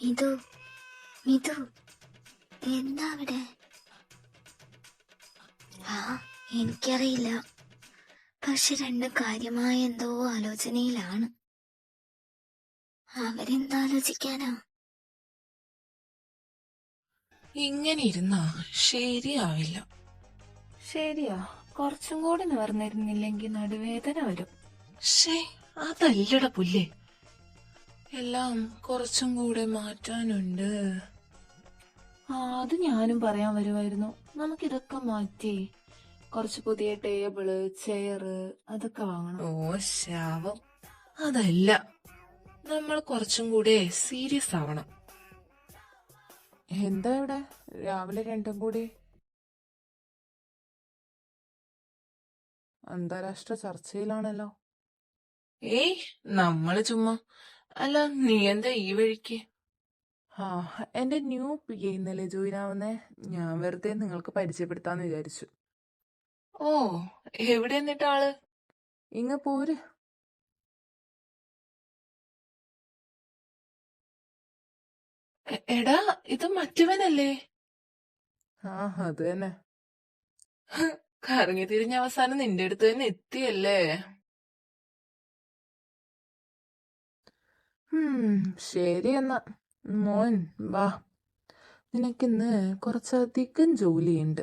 മിതു, മിതു, എന്താ അവിടെ? എനിക്കറിയില്ല, പക്ഷെ രണ്ടും കാര്യമായ എന്തോ ആലോചനയിലാണ്. അവരെന്താലോചിക്കാനാ? ഇങ്ങനെ ഇരുന്നാ ശരിയാവില്ല. ശരിയാ, കുറച്ചും കൂടി നിവർന്നിരുന്നില്ലെങ്കിൽ നടുവേദന വരും. അതല്ലട പുല്ലേ, എല്ലാം കുറച്ചും കൂടെ മാറ്റാനുണ്ട്. അത് ഞാനും പറയാൻ വരുമായിരുന്നു. നമുക്കിതൊക്കെ മാറ്റി കുറച്ച് പുതിയ ടേബിള്, ചെയറ് അതൊക്കെ വാങ്ങണം. ശാവം. അതല്ല, നമ്മൾ കുറച്ചും കൂടെ സീരിയസ് ആവണം. എന്താ ഇവിടെ രാവിലെ രണ്ടും കൂടി? അന്താരാഷ്ട്ര ചർച്ചയിലാണല്ലോ. നമ്മള് ചുമ്മാ. അല്ല, നീ എന്താ ഈ വഴിക്ക്? എന്റെ ന്യൂ PA ഇന്നലെ ജോയിൻ ആവുന്നേ. ഞാൻ വെറുതെ നിങ്ങൾക്ക് പരിചയപ്പെടുത്താന്ന് വിചാരിച്ചു. എവിടെ എന്നിട്ട് ആള്? ഇങ്ങ പോര്. എടാ, ഇത് മറ്റവനല്ലേ? അത് തന്നെ. കറങ്ങി തിരിഞ്ഞ അവസാനം നിന്റെ അടുത്ത് തന്നെ എത്തിയല്ലേ? ശരി എന്നാ. മോൻ വാ, നിനക്കിന്ന് കുറച്ചധികം ജോലിയുണ്ട്.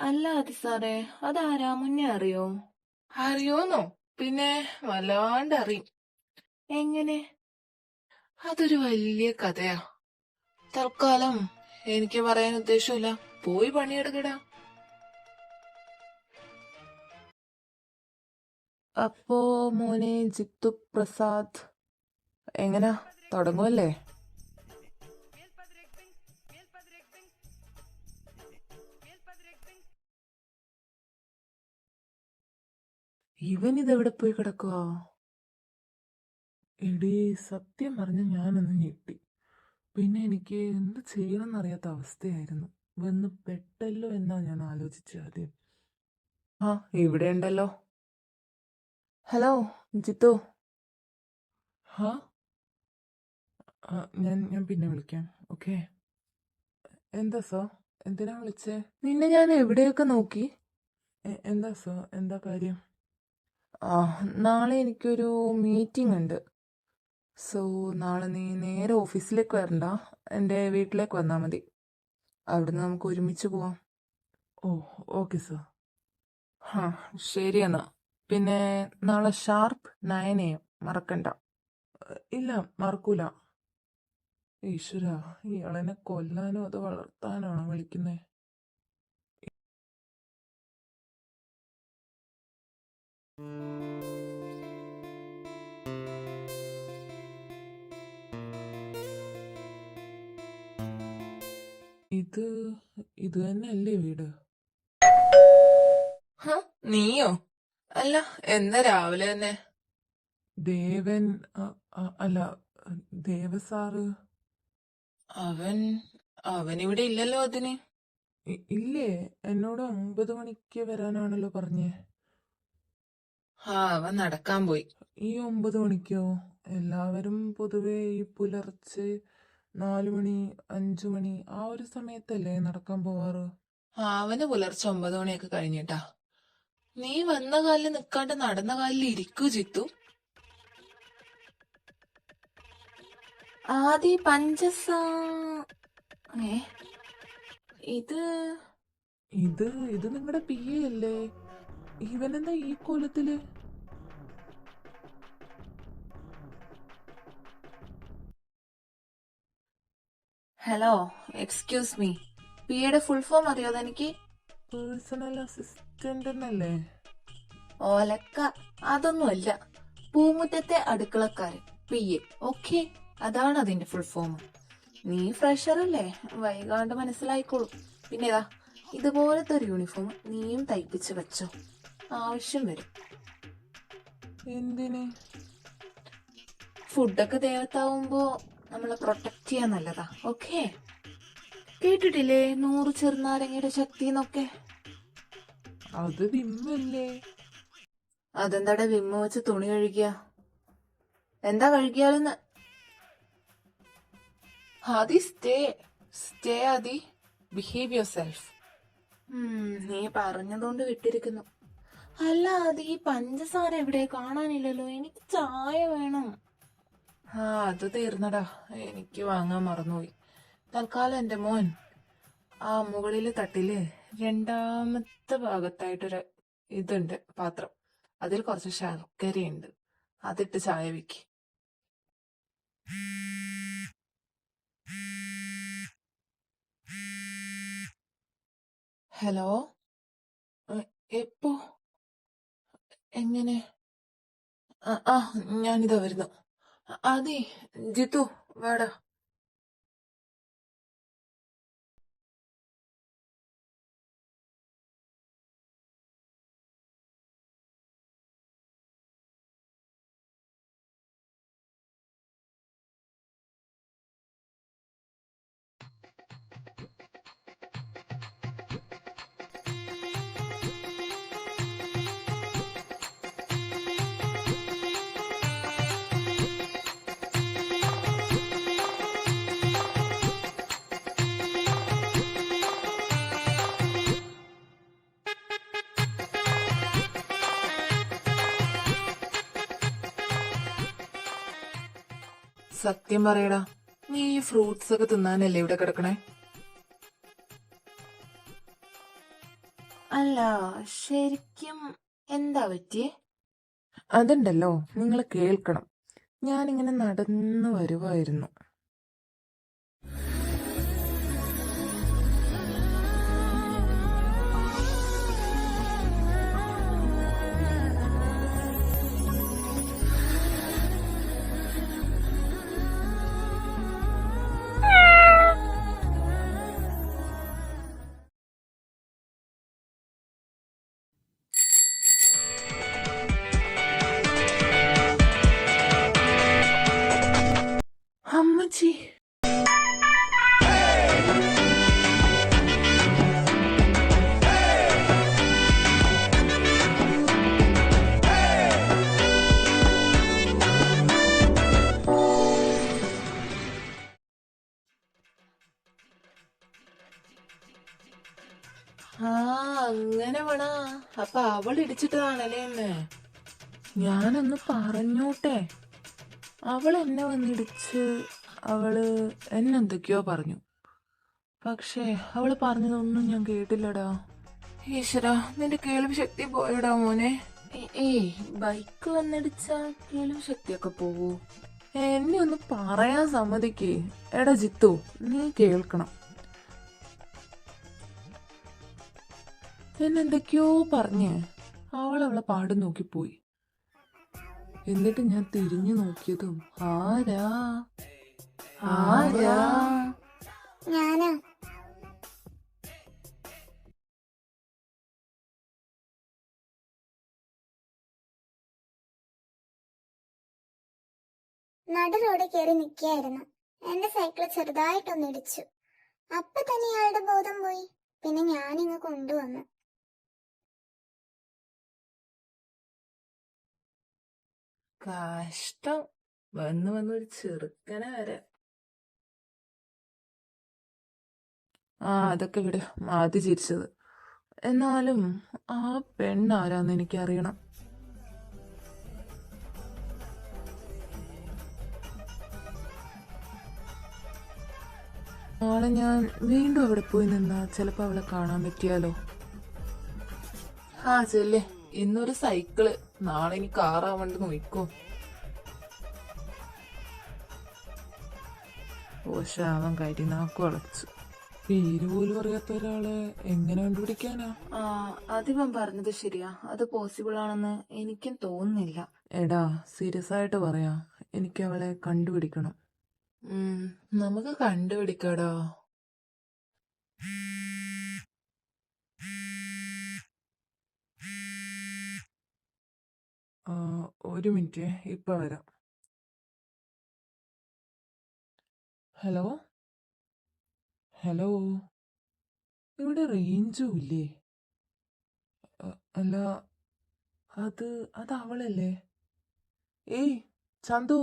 അല്ല അതി സാറേ, അതാരാ? മുന്നേ അറിയോ? അറിയോന്നോ? പിന്നെ വല്ലാണ്ട് അറിയും. എങ്ങനെ? അതൊരു വലിയ കഥയാ. തൽക്കാലം എനിക്ക് പറയാൻ ഉദ്ദേശമില്ല. പോയി പണിയെടുക്കടാ. അപ്പോ മോനെ ജിത്തു പ്രസാദ്, എങ്ങനാ തുടങ്ങുമല്ലേ? ഇവൻ ഇതെവിടെ പോയി കിടക്കുക? എടീ, സത്യം പറഞ്ഞ ഞാനൊന്ന് ഞെട്ടി. പിന്നെ എനിക്ക് എന്ത് ചെയ്യണമെന്നറിയാത്ത അവസ്ഥയായിരുന്നു. വന്ന് പെട്ടല്ലോ എന്നാ ഞാൻ ആലോചിച്ചത് ആദ്യം. ഇവിടെ ഉണ്ടല്ലോ. ഹലോ ജിത്തു. ഞാൻ പിന്നെ വിളിക്കാം. ഓക്കെ. എന്താ സോ, എന്തിനാ വിളിച്ചേ? നിന്നെ ഞാൻ എവിടെയൊക്കെ നോക്കി. എന്താ സോ, എന്താ കാര്യം? നാളെ എനിക്കൊരു മീറ്റിംഗ് ഉണ്ട്. സോ നാളെ നീ നേരെ ഓഫീസിലേക്ക് വരണ്ട, എൻ്റെ വീട്ടിലേക്ക് വന്നാൽ മതി. അവിടുന്ന് നമുക്ക് ഒരുമിച്ച് പോവാം. Okay sir. ശരി എന്നാ. പിന്നെ നാളെ ഷാർപ്പ് 9 AM മറക്കണ്ട. ഇല്ല, മറക്കൂല. ഈശ്വര, ഇയാളെന്നെ കൊല്ലാനോ അതോ വളർത്താനാണോ വിളിക്കുന്നേ? ഇത് തന്നെയല്ലേ വീട്? നീയോ? അല്ല, എന്താ രാവിലെ തന്നെ? ദേവൻ, അല്ല ദേവസാറ്. അവനിവിടെ ഇല്ലല്ലോ. അതിന് ഇല്ലേ? എന്നോട് 9 മണിക്ക് വരാനാണല്ലോ പറഞ്ഞേ. അവൻ നടക്കാൻ പോയി. ഈ 9 മണിക്കോ? എല്ലാവരും പൊതുവെ ഈ പുലർച്ചെ 4 മണി 5 മണി ആ ഒരു സമയത്തല്ലേ നടക്കാൻ പോവാറ്. അവന് പുലർച്ചെ 9 മണിയൊക്കെ കഴിഞ്ഞിട്ടാ. നീ വന്ന കാലിൽ നിക്കാണ്ട് നടന്ന കാലിൽ ഇരിക്കൂ ജിത്തു. ആദി ഇത് നിങ്ങളുടെ PA അല്ലേ? ഇവനെന്താ ഈ കോലത്തില്? ഹലോ, എക്സ്ക്യൂസ് മീ, PAയുടെ ഫുൾ ഫോം അറിയോ തനിക്ക്? പേഴ്സണൽ അസിസ്റ്റന്റ് എന്നല്ലേ? ഓലക്ക, അതൊന്നുമല്ല. പൂമുറ്റത്തെ അടുക്കളക്കാരൻ, PA. ഓക്കെ, അതാണ് അതിന്റെ ഫുൾ ഫോം. നീ ഫ്രഷർ അല്ലേ, വൈകാണ്ട് മനസ്സിലായിക്കോളൂ. പിന്നെ ഇതുപോലത്തെ ഒരു യൂണിഫോം നീയും തയ്പ്പിച്ച് വെച്ചോ, ആവശ്യം വരും. എന്തിന്? ഫുഡൊക്കെ ദേവത്താവുമ്പോ നമ്മളെ പ്രൊട്ടക്ട് ചെയ്യാൻ നല്ലതാ. ഓക്കെ, കേട്ടിട്ടില്ലേ 100 ചെറുനാരങ്ങയുടെ ശക്തി എന്നൊക്കെ? അത് വിമ്മല്ലേ? അതെന്താടെ വിമ്മ വെച്ച് തുണി കഴുകിയ? എന്താ കഴുകിയാലെന്ന്? Aadi stay Aadi, behave yourself. നീ പറഞ്ഞതുകൊണ്ട് വിട്ടിരിക്കുന്നു. അല്ല, അത് ഈ പഞ്ചസാര എവിടെ? കാണാനില്ലല്ലോ. എനിക്ക് ചായ വേണം. അത് തീർന്നടാ, എനിക്ക് വാങ്ങാൻ മറന്നുപോയി. തൽക്കാലം എന്റെ മോൻ ആ മുകളിലെ തട്ടില് 2ാമത്തെ ഭാഗത്തായിട്ടൊരു ഇതുണ്ട് പാത്രം, അതിൽ കുറച്ച് ശർക്കരയുണ്ട്, അതിട്ട് ചായ വെക്ക്. ഹലോ, എപ്പോ? എങ്ങനെ? ഞാനിതാ വരുന്നു. അതെ, ജിത്തു വാടാ. സത്യം പറയടാ, നീ ഈ ഫ്രൂട്ട്സ് ഒക്കെ തിന്നാനല്ലേ ഇവിടെ കിടക്കണേ? അല്ല, ശരിക്കും എന്താ പറ്റിയേ? അതുണ്ടല്ലോ, നിങ്ങൾ കേൾക്കണം. ഞാനിങ്ങനെ നടന്നു വരുവായിരുന്നു. അമ്മച്ചി, അങ്ങനെ വേണ. അപ്പൊ അവൾ ഇടിച്ചിട്ടതാണല്ലേ എന്നെ? ഞാനൊന്ന് പറഞ്ഞോട്ടെ. അവൾ എന്നെ വന്നിടിച്ച്, അവള് എന്നെന്തൊക്കെയോ പറഞ്ഞു. പക്ഷേ അവള് പറഞ്ഞതൊന്നും ഞാൻ കേട്ടില്ലടാ. ഈശ്വരാ, നിന്റെ കേൾവി ശക്തി പോയടാ മോനെ. ഏയ്, ബൈക്ക് വന്നിടിച്ചാ കേൾവി ശക്തിയൊക്കെ പോവൂ? എന്നെ ഒന്ന് പറയാൻ സമ്മതിക്കേ. എടാ ജിത്തു, നീ കേൾക്കണം. എന്നെന്തൊക്കെയോ പറഞ്ഞ് അവളെ പാട് നോക്കിപ്പോയി. എന്നിട്ട് ഞാൻ തിരിഞ്ഞു നോക്കിയതും ആരാ ആരാ ഞാനാ. നട റോഡിൽ കയറി നിൽക്കായിരുന്നു. എന്റെ സൈക്കിള് ചെറുതായിട്ടൊന്ന് ഇടിച്ചു. അപ്പൊ തന്നെ ഇയാളുടെ ബോധം പോയി. പിന്നെ ഞാനിങ്ങ് കൊണ്ടുവന്നു. കഷ്ടം, വന്നൊരു ചെറുക്കനെ വരെ. അതൊക്കെ ഇവിടെ ആദ്യം ചിരിച്ചത്. എന്നാലും ആ പെണ്ണാരാന്ന് എനിക്കറിയണം. നാളെ ഞാൻ വീണ്ടും അവിടെ പോയി നിന്നാ ചിലപ്പോ അവളെ കാണാൻ പറ്റിയാലോ. ചെല്ലേ, ഇന്നൊരു സൈക്കിള്, നാളെ ഇനി കാറാവണ്ട് നോക്കോ. ഓശാവൻ കരിനാക്കു അളച്ചു. പേര് പോലും അറിയാത്ത ഒരാളെ എങ്ങനെ കണ്ടുപിടിക്കാനാ? അതിവൻ പറഞ്ഞത് ശരിയാ, അത് പോസിബിൾ ആണെന്ന് എനിക്കും തോന്നുന്നില്ല. എടാ, സീരിയസ് ആയിട്ട് പറയാ, എനിക്ക് അവളെ കണ്ടുപിടിക്കണം. നമുക്ക് കണ്ടുപിടിക്കാടാ. ഒരു മിനിറ്റ്, ഇപ്പൊ വരാം. ഹലോ ഹലോ, ഇവിടെ റേഞ്ചും ഇല്ലേ? അല്ല, അത് അവളല്ലേ? ഏയ് ചന്തു,